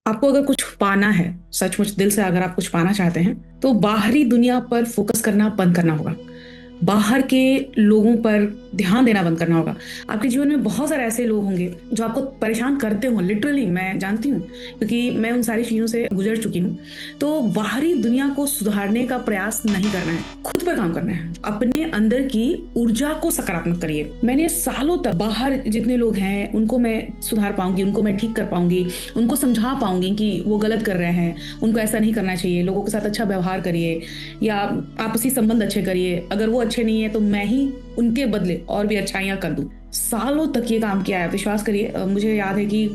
आपको अगर कुछ पाना है, सचमुच दिल से अगर आप कुछ पाना चाहते हैं, तो बाहरी दुनिया पर फ़ोकस करना बंद करना होगा। बाहर के लोगों पर ध्यान देना बंद करना होगा। आपके जीवन में बहुत सारे ऐसे लोग होंगे जो आपको परेशान करते हों, लिटरली मैं जानती हूँ, क्योंकि मैं उन सारी चीज़ों से गुज़र चुकी हूँ। तो बाहरी दुनिया को सुधारने का प्रयास नहीं करना है, खुद पर काम करना है। अपने अंदर की ऊर्जा को सकारात्मक करिए। मैंने सालों तक बाहर जितने लोग हैं, उनको मैं सुधार पाऊँगी, उनको मैं ठीक कर पाऊँगी, उनको समझा पाऊँगी कि वो गलत कर रहे हैं, उनको ऐसा नहीं करना चाहिए, लोगों के साथ अच्छा व्यवहार करिए या आपसी संबंध अच्छे करिए। अगर वो अच्छे नहीं है तो मैं ही उनके बदले और भी अच्छाइयाँ कर दूँ। सालों तक ये काम किया है, विश्वास करिए। मुझे याद है कि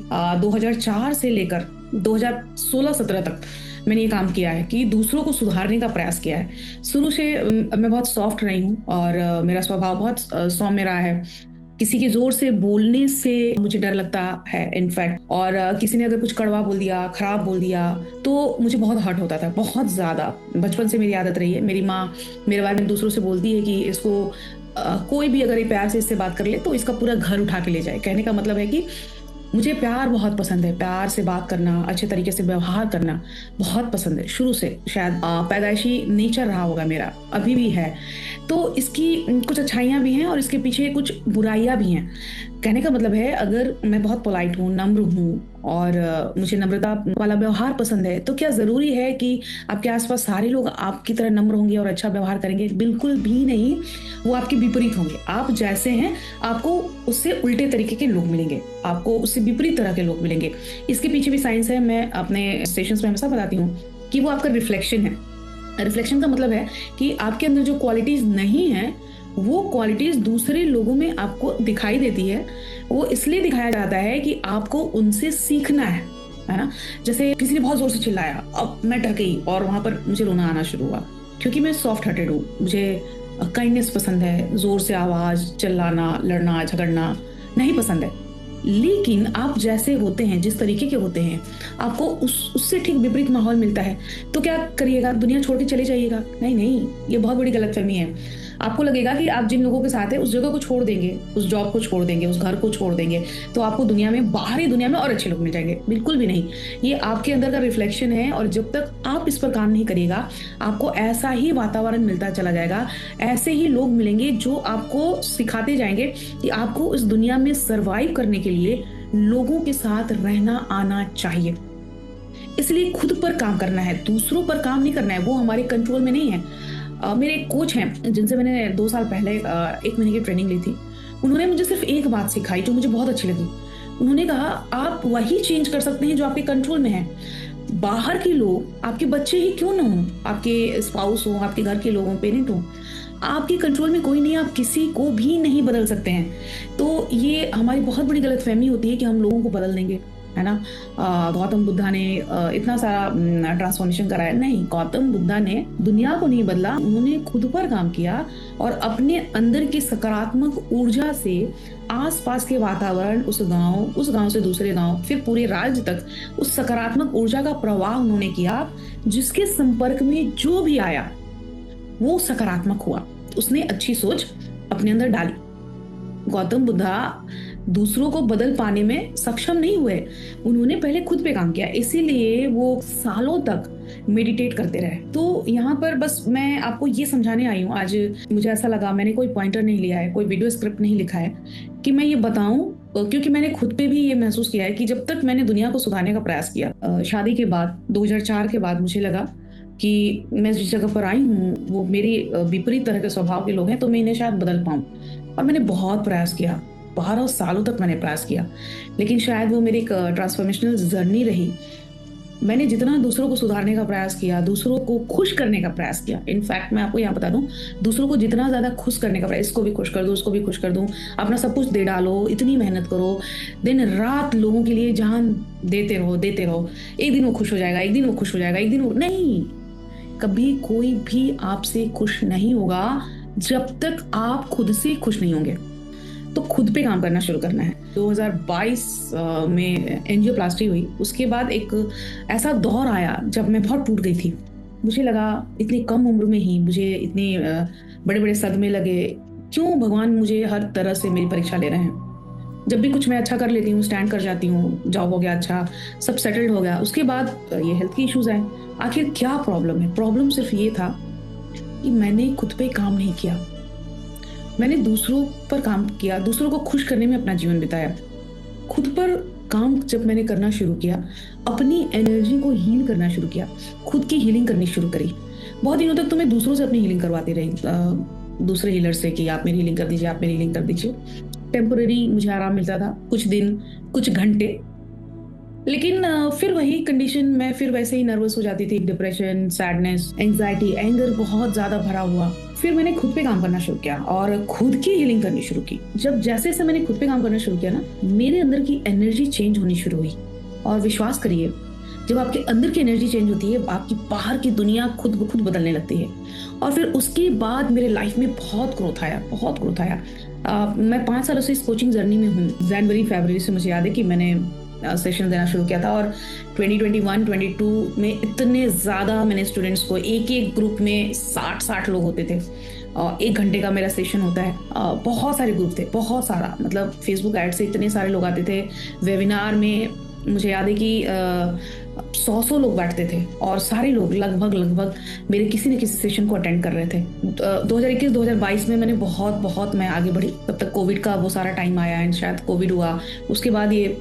2004 से लेकर 2016-17 तक मैंने ये काम किया है कि दूसरों को सुधारने का प्रयास किया है। शुरू से मैं बहुत सॉफ्ट रही हूँ और मेरा स्वभाव बहुत सौम्य रहा है। किसी के ज़ोर से बोलने से मुझे डर लगता है इनफैक्ट, और किसी ने अगर कुछ कड़वा बोल दिया, खराब बोल दिया, तो मुझे बहुत हर्ट होता था, बहुत ज़्यादा। बचपन से मेरी आदत रही है। मेरी माँ मेरे बारे में दूसरों से बोलती है कि इसको कोई भी अगर ये प्यार से इससे बात कर ले तो इसका पूरा घर उठा के ले जाए। कहने का मतलब है कि मुझे प्यार बहुत पसंद है, प्यार से बात करना, अच्छे तरीके से व्यवहार करना बहुत पसंद है शुरू से। शायद पैदाइशी नेचर रहा होगा मेरा, अभी भी है। तो इसकी कुछ अच्छाइयाँ भी हैं और इसके पीछे कुछ बुराइयाँ भी हैं। कहने का मतलब है, अगर मैं बहुत पोलाइट हूँ, नम्र हूँ और मुझे नम्रता वाला व्यवहार पसंद है, तो क्या ज़रूरी है कि आपके आस-पास सारे लोग आपकी तरह नम्र होंगे और अच्छा व्यवहार करेंगे? बिल्कुल भी नहीं, वो आपके विपरीत होंगे। आप जैसे हैं, आपको उससे उल्टे तरीके के लोग मिलेंगे, आपको उससे विपरीत तरह के लोग मिलेंगे। इसके पीछे भी साइंस है। मैं अपने सेशंस में हमेशा बताती हूँ कि वो आपका रिफ्लेक्शन है। रिफ्लेक्शन का मतलब है कि आपके अंदर जो क्वालिटीज़ नहीं हैं, वो क्वालिटीज़ दूसरे लोगों में आपको दिखाई देती है। वो इसलिए दिखाया जाता है कि आपको उनसे सीखना है ना? जैसे किसी ने बहुत ज़ोर से चिल्लाया, अब मैं डर गई और वहाँ पर मुझे रोना आना शुरू हुआ, क्योंकि मैं सॉफ्ट हार्टेड हूँ। मुझे काइंडनेस पसंद है, ज़ोर से आवाज़, चिल्लाना, लड़ना, झगड़ना नहीं पसंद है। लेकिन आप जैसे होते हैं, जिस तरीके के होते हैं, आपको उससे ठीक विपरीत माहौल मिलता है, तो क्या करिएगा? दुनिया छोड़ के चले जाइएगा? नहीं, नहीं, ये बहुत बड़ी गलतफ़हमी है। आपको लगेगा कि आप जिन लोगों के साथ हैं, उस जगह को छोड़ देंगे, उस जॉब को छोड़ देंगे, उस घर को छोड़ देंगे, तो आपको दुनिया में, बाहरी दुनिया में और अच्छे लोग मिल जाएँगे। बिल्कुल भी नहीं। ये आपके अंदर का रिफ्लेक्शन है और जब तक आप इस पर काम नहीं करिएगा, आपको ऐसा ही वातावरण मिलता चला जाएगा, ऐसे ही लोग मिलेंगे जो आपको सिखाते जाएँगे कि आपको इस दुनिया में सर्वाइव करने के लिए लोगों के साथ रहना आना चाहिए। इसलिए खुद पर काम करना है, दूसरों पर काम नहीं करना है, वो हमारे कंट्रोल में नहीं है। मेरे एक कोच हैं जिनसे मैंने 2 साल पहले 1 महीने की ट्रेनिंग ली थी। उन्होंने मुझे सिर्फ़ एक बात सिखाई जो मुझे बहुत अच्छी लगी। उन्होंने कहा, आप वही चेंज कर सकते हैं जो आपके कंट्रोल में है। बाहर के लोग, आपके बच्चे ही क्यों ना हों, आपके स्पाउस हों, आपके घर के लोग हों, पेरेंट हों, आपके कंट्रोल में कोई नहीं है, आप किसी को भी नहीं बदल सकते हैं। तो ये हमारी बहुत बड़ी गलतफ़हमी होती है कि हम लोगों को बदल देंगे, है ना? गौतम बुद्धा ने इतना सारा ट्रांसफॉर्मेशन करा है। नहीं, गौतम बुद्धा ने दुनिया को नहीं बदला, उन्होंने खुद पर काम किया और अपने अंदर की सकारात्मक ऊर्जा से आस-पास के वातावरण, उस गाँव से दूसरे गाँव, फिर पूरे राज्य तक उस सकारात्मक ऊर्जा का प्रवाह उन्होंने किया, जिसके संपर्क में जो भी आया, वो सकारात्मक हुआ। उसने अच्छी सोच अपने अंदर डाली। गौतम बुद्धा दूसरों को बदल पाने में सक्षम नहीं हुए। उन्होंने पहले खुद पे काम किया, इसीलिए वो सालों तक मेडिटेट करते रहे। तो यहाँ पर बस मैं आपको ये समझाने आई हूँ आज। मुझे ऐसा लगा, मैंने कोई पॉइंटर नहीं लिया है, कोई वीडियो स्क्रिप्ट नहीं लिखा है कि मैं ये बताऊँ, क्योंकि मैंने खुद पे भी ये महसूस किया है कि जब तक मैंने दुनिया को सुधारने का प्रयास किया, शादी के बाद 2004 के बाद मुझे लगा कि मैं जिस जगह पर आई हूँ वो मेरी विपरीत तरह के स्वभाव के लोग हैं, तो मैं इन्हें शायद बदल पाऊँ। और मैंने बहुत प्रयास किया, 12 सालों तक मैंने प्रयास किया, लेकिन शायद वो मेरी एक ट्रांसफॉर्मेशनल जर्नी रही। मैंने जितना दूसरों को सुधारने का प्रयास किया, दूसरों को खुश करने का प्रयास किया, इनफैक्ट मैं आपको यहाँ बता दूँ, दूसरों को जितना ज़्यादा खुश करने का प्रयास, इसको भी खुश कर दूँ, उसको भी खुश कर दूँ, अपना सब कुछ दे डालो, इतनी मेहनत करो, दिन-रात लोगों के लिए जान देते रहो, देते रहो। एक दिन वो खुश हो जाएगा, एक दिन वो खुश हो जाएगा, एक दिन वो नहीं, कभी कोई भी आपसे खुश नहीं होगा जब तक आप खुद से खुश नहीं होंगे। तो खुद पे काम करना शुरू करना है। 2022 में एंजियोप्लास्टी हुई, उसके बाद एक ऐसा दौर आया जब मैं बहुत टूट गई थी। मुझे लगा इतनी कम उम्र में ही मुझे इतने बड़े-बड़े सदमे लगे, क्यों भगवान मुझे हर तरह से मेरी परीक्षा ले रहे हैं? जब भी कुछ मैं अच्छा कर लेती हूँ, स्टैंड कर जाती हूँ, जॉब हो गया अच्छा, सब सेटल्ड हो गया, उसके बाद ये हेल्थ के इश्यूज़ आए। आखिर क्या प्रॉब्लम है? प्रॉब्लम सिर्फ़ ये था कि मैंने खुद पे काम नहीं किया। मैंने दूसरों पर काम किया, दूसरों को खुश करने में अपना जीवन बिताया। खुद पर काम जब मैंने करना शुरू किया, अपनी एनर्जी को हील करना शुरू किया, खुद की हीलिंग करनी शुरू करी। बहुत दिनों तक तो मैं दूसरों से अपनी हीलिंग करवाती रही, दूसरे हीलर से कि आप मेरी हीलिंग कर दीजिए, आप मेरी हीलिंग कर दीजिए। टेम्परेरी मुझे आराम मिलता था, कुछ दिन, कुछ घंटे। लेकिन फिर वही कंडीशन, मैं फिर वैसे ही नर्वस हो जाती थी, डिप्रेशन, सैडनेस, एंग्जायटी, एंगर बहुत ज़्यादा भरा हुआ। फिर मैंने खुद पे काम करना शुरू किया और खुद की हीलिंग करनी शुरू की। जब जैसे-जैसे मैंने खुद पे काम करना शुरू किया ना, मेरे अंदर की एनर्जी चेंज होनी शुरू हुई। और विश्वास करिए, जब आपके अंदर की एनर्जी चेंज होती है, आपकी बाहर की दुनिया खुद ब खुद बदलने लगती है। और फिर उसके बाद मेरे लाइफ में बहुत ग्रोथ आया, बहुत ग्रोथ आया। मैं 5 सालों से इस कोचिंग जर्नी में हूँ। जनवरी-फरवरी से मुझे याद है कि मैंने सेशन देना शुरू किया था और 2021-22 में इतने ज़्यादा मैंने स्टूडेंट्स को, एक-एक ग्रुप में 60-60 लोग होते थे। 1 घंटे का मेरा सेशन होता है। बहुत सारे ग्रुप थे, बहुत सारा, मतलब फेसबुक ऐड से इतने सारे लोग आते थे। वेबिनार में मुझे याद है कि 100-100 लोग बैठते थे और सारे लोग लगभग मेरे किसी न किसी सेशन को अटेंड कर रहे थे। 2021-2022 में मैंने बहुत मैं आगे बढ़ी। तब तक कोविड का वो सारा टाइम आया एंड शायद कोविड हुआ। उसके बाद ये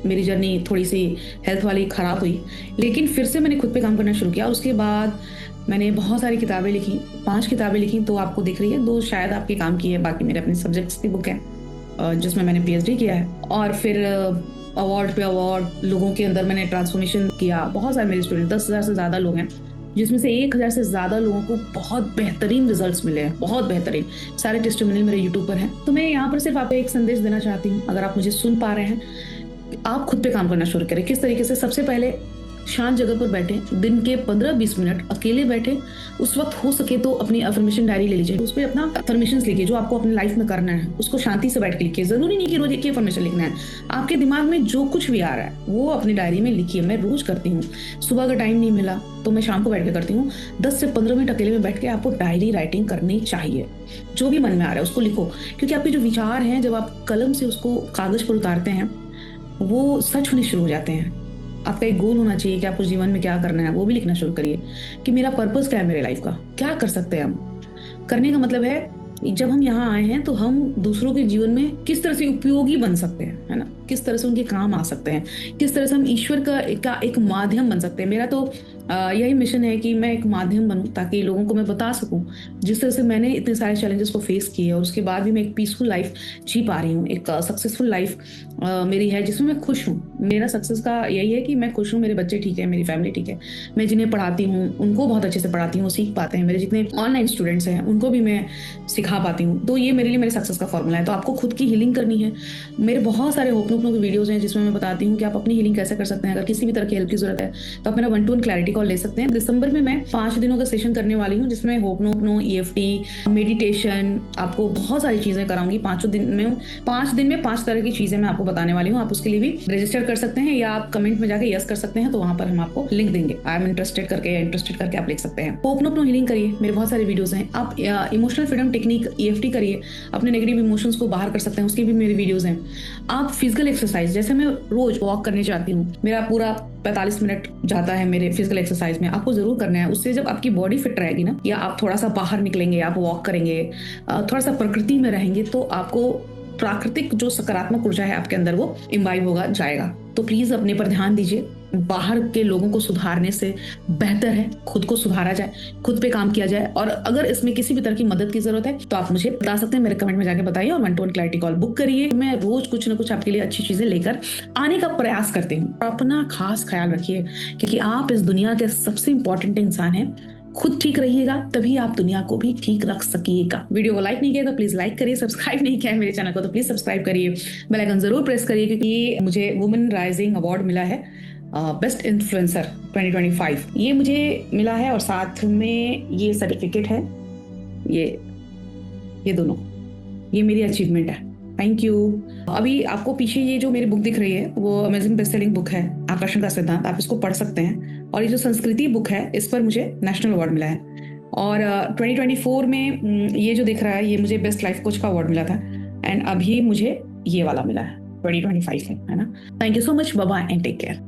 मेरी जर्नी थोड़ी-सी हेल्थ वाली खराब हुई। लेकिन फिर से मैंने खुद पे काम करना शुरू किया और उसके बाद मैंने बहुत सारी किताबें लिखी, 5 किताबें लिखी तो आपको दिख रही है, 2 शायद आपके काम की है, बाकी मेरे अपने सब्जेक्ट्स की बुक है जिसमें मैंने पीएचडी किया है। और फिर अवार्ड पे अवार्ड, लोगों के अंदर मैंने ट्रांसफॉर्मेशन किया। बहुत सारे मेरे स्टूडेंट, 10,000 से ज़्यादा लोग हैं, जिसमें से 1,000 से ज़्यादा लोगों को बहुत बेहतरीन रिजल्ट्स मिले हैं, बहुत बेहतरीन। सारे टेस्टिमोनियल मेरे यूट्यूब पर हैं। तो मैं यहाँ पर सिर्फ आपको एक संदेश देना चाहती हूँ, अगर आप मुझे सुन पा रहे हैं, आप खुद पे काम करना शुरू करें। किस तरीके से? सबसे पहले शांत जगह पर बैठे, दिन के 15-20 मिनट अकेले बैठे। उस वक्त हो सके तो अपनी अफर्मेशन डायरी ले लीजिए, उस पे अपना अफर्मेशंस लिखिए जो आपको अपनी लाइफ में करना है, उसको शांति से बैठ के लिखिए। जरूरी नहीं कि रोज एक ही अफर्मेशन लिखना है, आपके दिमाग में जो कुछ भी आ रहा है वो अपनी डायरी में लिखिए। मैं रोज करती हूँ, सुबह का टाइम नहीं मिला तो मैं शाम को बैठ के करती हूँ। 10 से 15 मिनट अकेले में बैठ के आपको डायरी राइटिंग करनी चाहिए। जो भी मन में आ रहा है उसको लिखो, क्योंकि आपके जो विचार हैं, जब आप कलम से उसको कागज पर उतारते हैं, वो सच होने शुरू हो जाते हैं। आपका एक गोल होना चाहिए कि आपको जीवन में क्या करना है, वो भी लिखना शुरू करिए कि मेरा पर्पस क्या है मेरे लाइफ का, क्या कर सकते हैं हम। करने का मतलब है, जब हम यहाँ आए हैं तो हम दूसरों के जीवन में किस तरह से उपयोगी बन सकते हैं, है ना? किस तरह से उनके काम आ सकते हैं, किस तरह से हम ईश्वर का एक माध्यम बन सकते हैं। मेरा तो यही मिशन है कि मैं एक माध्यम बनूं, ताकि लोगों को मैं बता सकूं जिस तरह से मैंने इतने सारे चैलेंजेस को फेस किए और उसके बाद भी मैं एक पीसफुल लाइफ जी पा रही हूँ, एक सक्सेसफुल लाइफ मेरी है जिसमें मैं खुश हूँ। मेरा सक्सेस का यही है कि मैं खुश हूँ, मेरे बच्चे ठीक है, मेरी फैमिली ठीक है, मैं जिन्हें पढ़ाती हूँ उनको बहुत अच्छे से पढ़ाती हूँ, सीख पाते हैं। मेरे जितने ऑनलाइन स्टूडेंट्स हैं उनको भी मैं सिखा पाती हूँ। तो ये मेरे लिए मेरे सक्सेस का फॉर्मूला है। तो आपको खुद की हीलिंग करनी है। मेरे बहुत सारे होपनोपनो के वीडियोस हैं जिसमें मैं बताती हूँ कि आप अपनी हीलिंग कैसे कर सकते हैं। अगर किसी भी तरह की हेल्प की जरूरत है तो आप मेरा 1-to-1 क्लैरिटी कॉल ले सकते हैं। दिसंबर में मैं 5 दिनों का सेशन करने वाली हूँ जिसमें होपनोपनो, ईएफटी, मेडिटेशन, आपको बहुत सारी चीजें कराऊंगी। 5 दिन में 5 तरह की चीजें मैं आपको बताने वाली हूँ। आप उसके लिए भी रजिस्टर कर सकते हैं या आप कमेंट में जाके यस कर सकते हैं, तो वहां पर हम आपको लिंक देंगे। आई एम इंटरेस्टेड करके आप लिख सकते हैं। होपनोपनो हीलिंग करिए, मेरे बहुत सारे वीडियोस हैं। आप इमोशनल फ्रीडम टेक्निक ईएफटी करिए, अपने नेगेटिव इमोशंस को बाहर कर सकते हैं, उसके भी मेरे वीडियोस हैं। आप फिजिकल एक्सरसाइज, जैसे मैं रोज वॉक करने जाती हूँ, मेरा पूरा 45 मिनट जाता है मेरे फिजिकल एक्सरसाइज में, आपको जरूर करना है। उससे जब आपकी बॉडी फिट रहेगी ना, या आप थोड़ा सा बाहर निकलेंगे, आप वॉक करेंगे, थोड़ा सा प्रकृति में रहेंगे, तो आपको प्राकृतिक जो सकारात्मक ऊर्जा है आपके अंदर वो इम्बाइब होगा जाएगा। तो प्लीज अपने पर ध्यान दीजिए। बाहर के लोगों को सुधारने से बेहतर है खुद को सुधारा जाए, खुद पे काम किया जाए। और अगर इसमें किसी भी तरह की मदद की जरूरत है तो आप मुझे बता सकते हैं, मेरे कमेंट में जाके बताइए और 1-to-1 क्लैरिटी कॉल बुक करिए। मैं रोज कुछ न कुछ आपके लिए अच्छी चीजें लेकर आने का प्रयास करती हूँ। अपना खास ख्याल रखिए, क्योंकि आप इस दुनिया के सबसे इंपॉर्टेंट इंसान हैं। खुद ठीक रहिएगा तभी आप दुनिया को भी ठीक रख सकिएगा। वीडियो को लाइक नहीं किया तो प्लीज लाइक करिए, सब्सक्राइब नहीं किया है मेरे चैनल को तो प्लीज सब्सक्राइब करिए, बेल आइकन जरूर प्रेस करिए, क्योंकि मुझे वुमेन राइजिंग अवार्ड मिला है, बेस्ट इन्फ्लुएंसर 2025 ये मुझे मिला है, और साथ में ये सर्टिफिकेट है। ये दोनों, ये मेरी अचीवमेंट है। Thank you. अभी आपको पीछे ये जो मेरी बुक दिख रही है वो अमेजिंग बेस्ट सेलिंग बुक है, आकर्षण का सिद्धांत, आप इसको पढ़ सकते हैं। और ये जो संस्कृति बुक है, इस पर मुझे नेशनल अवार्ड मिला है। और 2024 में ये जो दिख रहा है, ये मुझे बेस्ट लाइफ कोच का अवार्ड मिला था, एंड अभी मुझे ये वाला मिला है। 2025 है ना? Thank you so much, bye bye and take care.